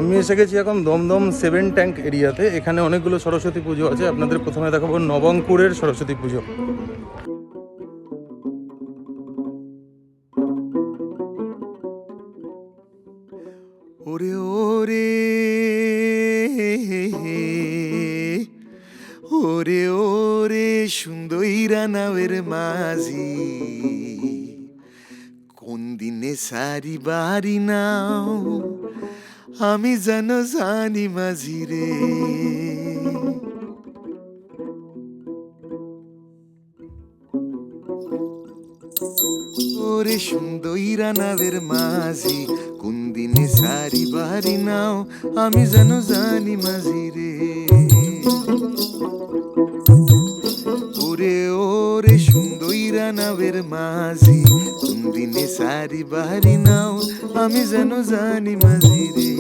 আমি এসে গেছি এখন দমদম 7 ট্যাঙ্ক এরিয়াতে। এখানে অনেকগুলো সরস্বতী পুজো আছে। আপনাদের প্রথমে দেখাবো নবঙ্কুরের সরস্বতী পুজো। ওরে ওরে ওরে ওরে সুন্দরীরা নাওয়ের মাঝি, কোন দিনে সারি বাড়ি নাও আমি যেন জানি মাঝি রে। ওরে সুন্দরীরা নাওয়ের মাঝি, কোন দিনে সারি বাড়ি নাও আমি যেন জানি মাঝি রে। ওরে ওরে সুন্দরীরা নাওয়ের মাঝি, কোন দিনে সারি বাড়ি নাও আমি যেন জানি মাঝি রে।